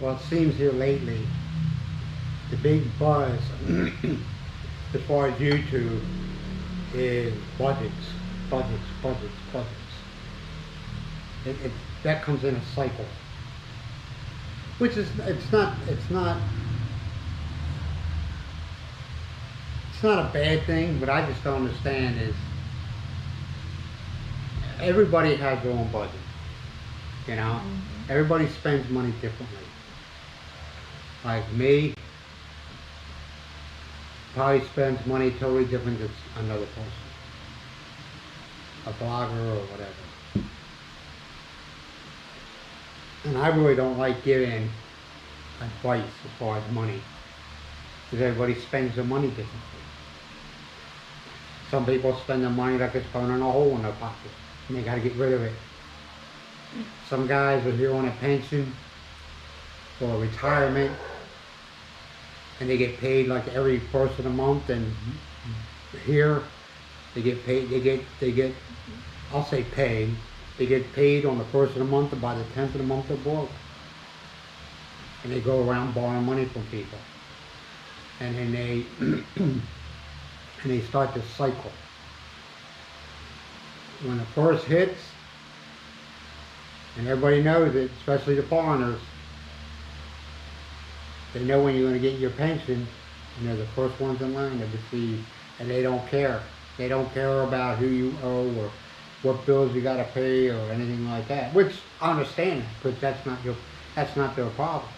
Well, it seems here lately, the big buzz as far as YouTube is budgets, budgets. It that comes in a cycle, which is it's not a bad thing. But I just don't understand is everybody has their own budget. You know, everybody spends money differently. Like me, probably spends money totally different than another person, a blogger or whatever. And I really don't like giving advice as far as money, because everybody spends their money differently. Some people spend their money like it's burning a hole in their pocket, and they got to get rid of it. Some guys are here on a pension or retirement, and they get paid like every first of the month, and here they get paid, they get, I'll say paid, they get paid on the first of the month, and by the 10th of the month they're broke. And they go around borrowing money from people. And then and they start this cycle. When the first hits, and everybody knows it, especially the foreigners, they know when you're going to get your pension, and they're the first ones in line to receive, and they don't care. They don't care about who you owe or what bills you got to pay or anything like that. Which I understand, because that's not their problem.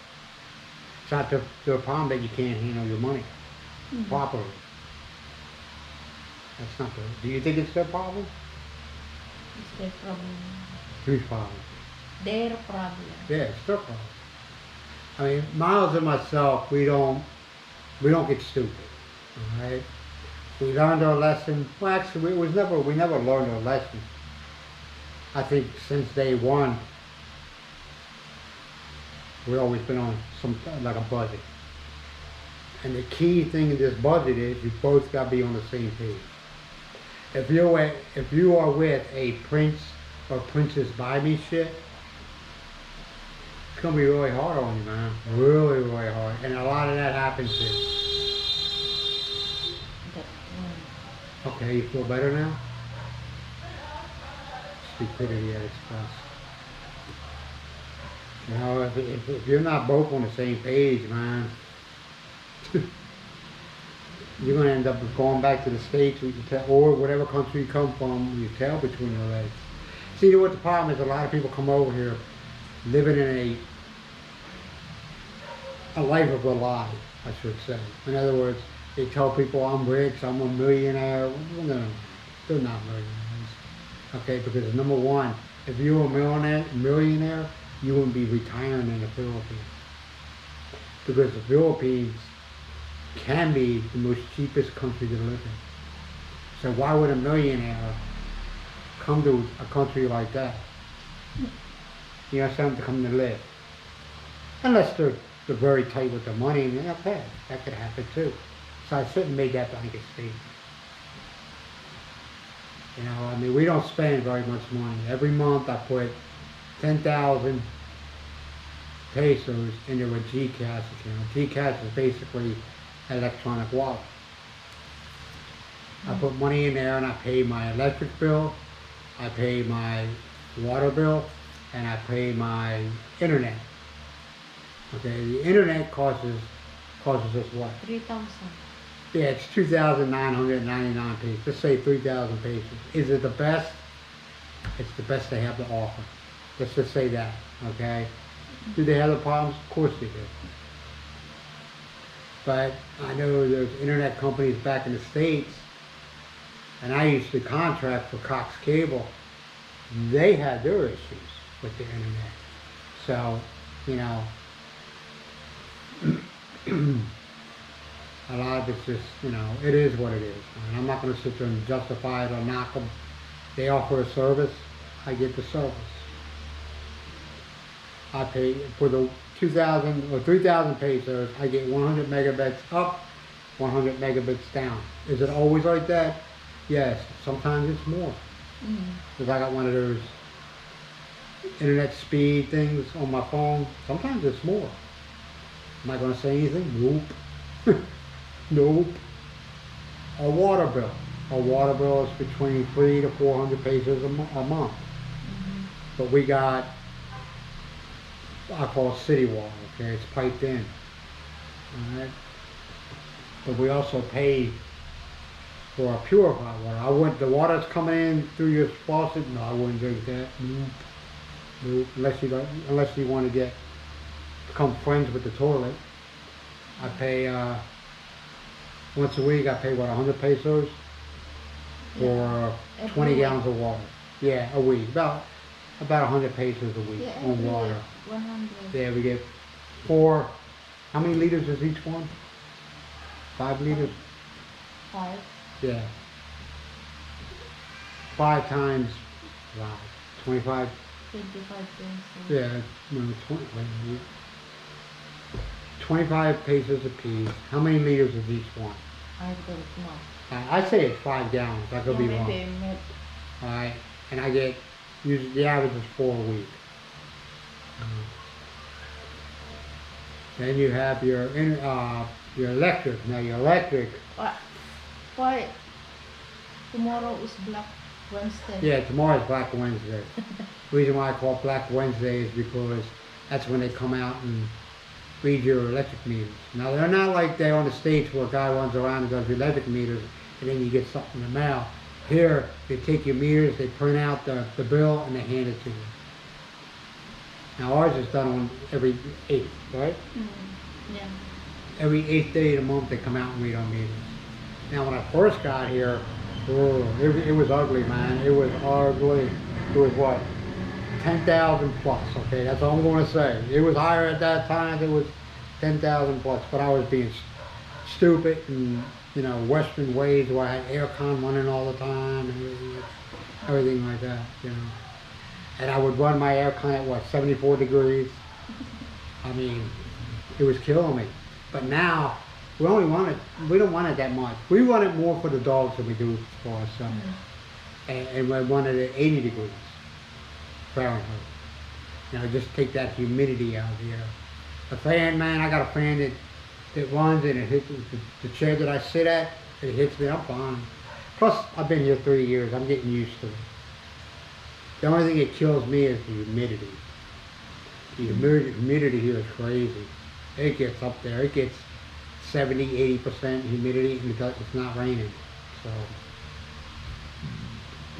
It's not their problem that you can't handle your money properly. That's not their. Do you think it's their problem? It's their problem. Whose problem? Their problem. Yeah, it's their problem. I mean, Miles and myself, we don't get stupid, all right? We learned our lesson. Well, actually, we never learned our lesson. I think since day one, we've always been on like a budget. And the key thing in this budget is you both got to be on the same page. If you are with a prince or princess buy me shit, it's gonna be really hard on you, man. Really, really hard. And a lot of that happens here. Okay, you feel better now? Stupidity at its best. You know, if you're not both on the same page, man, you're gonna end up going back to the States or whatever country you come from, you tail between your legs. See, what the problem is, a lot of people come over here living in a life of a lie, I should say. In other words, they tell people I'm rich, I'm a millionaire. No, they're not millionaires. Okay, because number one, if you were a millionaire, you wouldn't be retiring in the Philippines. Because the Philippines can be the most cheapest country to live in. So why would a millionaire come to a country like that? You know, something to come to live. Unless they're very tight with their money, and okay, that could happen too. So I shouldn't make that blanket statement. You know, I mean, we don't spend very much money. Every month I put 10,000 pesos into a GCash account. GCash is basically an electronic wallet. I put money in there and I pay my electric bill, I pay my water bill, and I pay my internet. Okay, the internet costs us what? 3,000. Yeah, it's 2,999 pesos. Let's say 3,000 pesos. Is it the best? It's the best they have to offer. Let's just say that, okay? Do they have the problems? Of course they do. But I know there's internet companies back in the States, and I used to contract for Cox Cable. They had their issues with the internet. So, you know, a lot of it's just, you know, it is what it is. And I'm not going to sit there and justify it or knock them. They offer a service, I get the service. I pay for the 2,000 or 3,000 pesos, I get 100 megabits up, 100 megabits down. Is it always like that? Yes, sometimes it's more. Because I got one of those internet speed things on my phone. Sometimes it's more. Am I gonna say anything? Nope. Nope. A water bill. A water bill is between 300 to 400 pesos a month. Mhm. But we got, I call it city water, okay, it's piped in. Alright? But we also pay for our purified water. I wouldn't, the water that's coming in through your faucet, no, I wouldn't drink that. Nope. Nope. Unless you want to become friends with the toilet. I pay, once a week, I pay what, 100 pesos for Every 20 week. gallons of water. Yeah, a week. About 100 pesos a week Yeah, on every water. week, 100. Yeah, we get 4, how many liters is each one? 5 liters? 5. Yeah. 5 times, wow, 25, 25 pesos. yeah, no, 20, wait a minute. 25 pesos a piece. How many liters is each one? I don't know. I say it's 5 gallons, I could be Yeah, wrong. maybe. Alright, and I get, usually the average is 4 a week. Then you have your electric. Now your electric, Why? Tomorrow is Black Wednesday. yeah, tomorrow's Black Wednesday. The reason why I call it Black Wednesday is because that's when they come out and read your electric meters. Now they're not like they're on the States where a guy runs around and does your electric meters and then you get something in the mail. Here, they take your meters, they print out the bill and they hand it to you. Now ours is done on every 8th, right? Mm. Yeah. Every 8th day of the month they come out and read our meters. Now when I first got here, oh, it was ugly, man. It was ugly. It was what? 10,000 plus, okay? That's all I'm going to say. It was higher at that time. It was 10,000 plus, but I was being stupid and, you know, Western ways where I had aircon running all the time and everything like that, you know. And I would run my aircon at what, 74 degrees? I mean, it was killing me. But now, we don't want it that much. We run it more for the dogs than we do for ourselves. And we run it at 80 degrees Fahrenheit. You know, just take that humidity out of the air. The fan, man, I got a fan that runs and it hits the chair that I sit at, it hits me, I'm fine. Plus, I've been here 3 years, I'm getting used to it. The only thing that kills me is the humidity. The humidity here is crazy. It gets up there. It gets 70–80% humidity and it's not raining. So,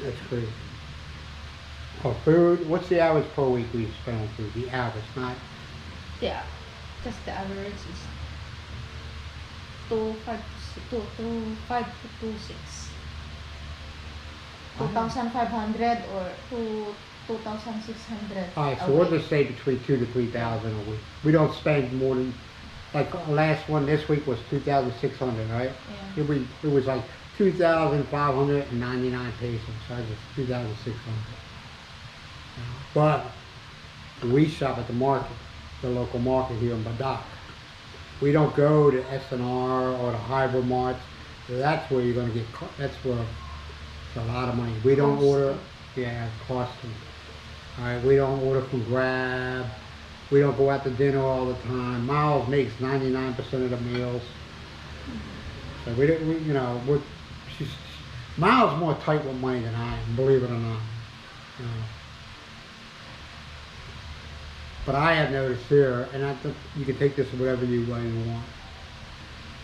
that's crazy. For food, what's the average per week we spend on food? The average, not... Yeah. Just the average is 2,500 to 2,600. 2,500 or 2,600. Alright, so we'll just say between 2,000 to 3,000 a week. We don't spend more than, like last one this week was 2,600, right? Yeah. It was like 2,599 pesos, so it's 2,600. But we shop at the market, the local market here in Badak. We don't go to S&R or the Hybrid Marts. That's where you're going to get, that's where it's a lot of money. We don't order, yeah, costly. Alright, we don't order from Grab. We don't go out to dinner all the time. Miles makes 99% of the meals. So you know, Miles more tight with money than I am, believe it or not. You know. But I have noticed here, and I think you can take this whatever you way you want.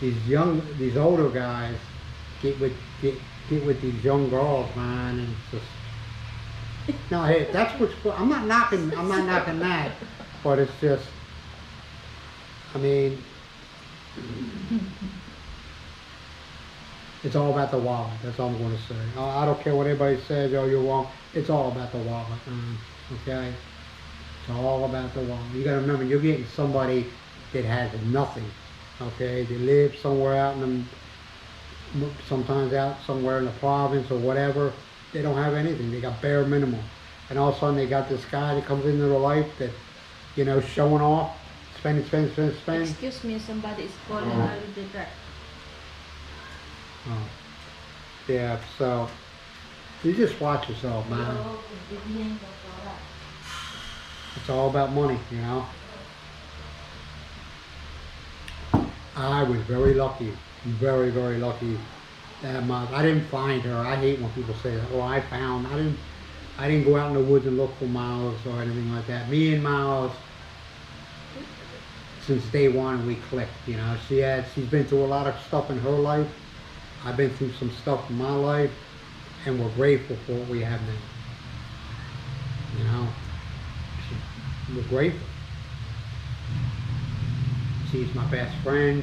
These older guys get with these young girls, man, and it's just. No, hey, that's what's. I'm not knocking that, but it's just. I mean, it's all about the wallet. That's all I'm going to say. I don't care what anybody says. Oh, you're wrong. It's all about the wallet, man. Okay. It's all about the wallet. You got to remember, you're getting somebody that has nothing. Okay, they live somewhere out in the, sometimes out somewhere in the province or whatever. They don't have anything. They got bare minimum. And all of a sudden they got this guy that comes into their life that, you know, showing off, spending. Excuse me, somebody is calling. I will be back. Oh. Yeah, so you just watch yourself, man. It's all about money, you know. I was very lucky, very, very lucky that month. I didn't find her. I hate when people say that. Oh, I didn't go out in the woods and look for Miles or anything like that. Me and Miles, since day one, we clicked. You know, she's been through a lot of stuff in her life. I've been through some stuff in my life, and we're grateful for what we have now. You know, we're grateful. She's my best friend.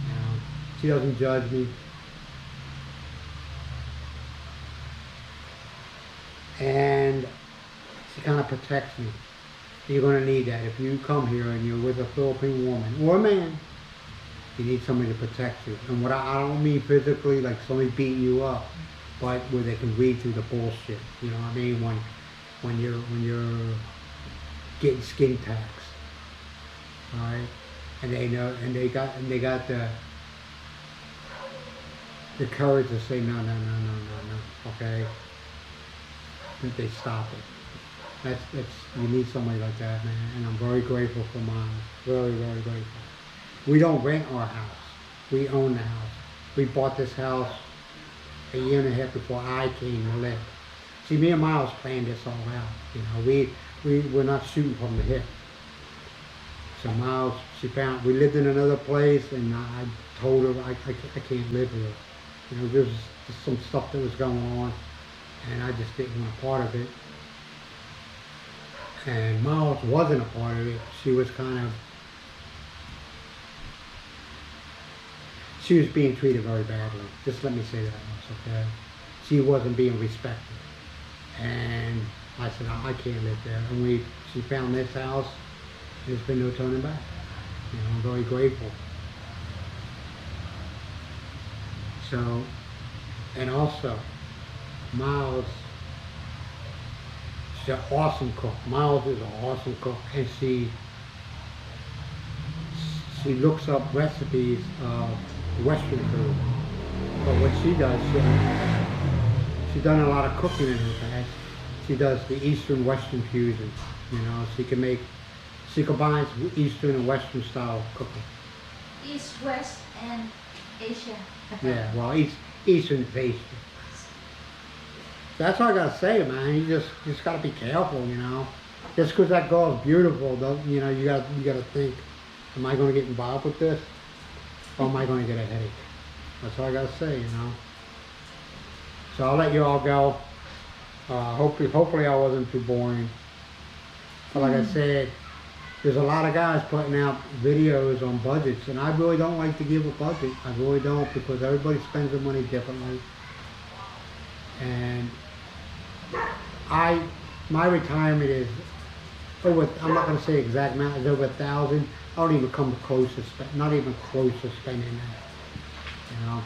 You know, she doesn't judge me. And she kind of protects me. You're going to need that. If you come here and you're with a Philippine woman or a man, you need somebody to protect you. And what I don't mean physically, like somebody beating you up, but where they can read through the bullshit. You know what I mean? When you're getting skin tags, all right? And they know, and they got the courage to say no, okay? That they stop it. That's you need somebody like that, man. And I'm very grateful for mine. Very, very grateful. We don't rent our house. We own the house. We bought this house a year and a half before I came to live. See, me and Miles planned this all out. You know, we're not shooting from the hip. So Miles, we lived in another place, and I told her I can't live here. You know, there's some stuff that was going on, and I just didn't want a part of it. And Miles wasn't a part of it. She was being treated very badly. Just let me say that much, okay? She wasn't being respected. And I said, I can't live there. And she found this house, and there's been no turning back. You know, I'm very grateful. So, and also, Miles, she's an awesome cook. Miles is an awesome cook, and she looks up recipes of Western food. But what she does, she's done a lot of cooking in her past. She does the Eastern Western fusion. You know, she combines Eastern and Western style cooking. East, West, and Asia. Yeah, well, Eastern is Asia. That's all I gotta say, man. You just gotta be careful, you know. Just because that girl's beautiful, you know, you gotta think, am I gonna get involved with this, or am I gonna get a headache? That's all I gotta say, you know. So I'll let you all go. Hopefully I wasn't too boring. But like I said, there's a lot of guys putting out videos on budgets, and I really don't like to give a budget. I really don't, because everybody spends their money differently. And my retirement is over, I'm not going to say exact amount, it's over 1,000. I don't even come close to not even close to spending that, you know.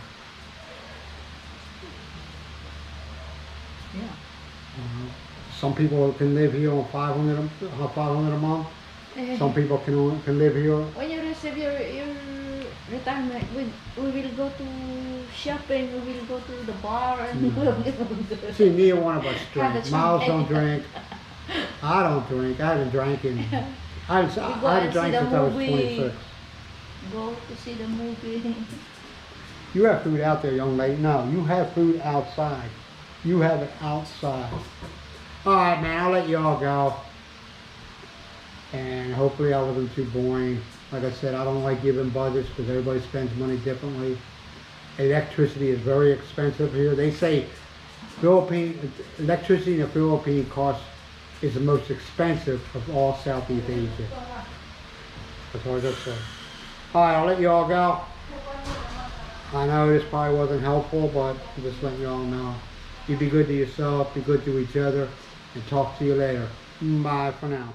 Yeah. Some people can live here on 500 a month. Some people can live here. When you receive your retirement, we will go to shopping, we will go to the bar, and we will go. See, neither one of us drink. Have Miles don't drink. I don't drink. I haven't drank in. I haven't drank since I was 26. Go to see the movie. You have food out there, young lady. No, you have food outside. You have it outside. All right, man. I'll let you all go. And hopefully I wasn't too boring. Like I said, I don't like giving budgets because everybody spends money differently. Electricity is very expensive here. They say electricity in the Philippines is the most expensive of all Southeast Asia. That's all I just said. All right, I'll let you all go. I know this probably wasn't helpful, but I'm just letting you all know. You be good to yourself, be good to each other, and talk to you later. Bye for now.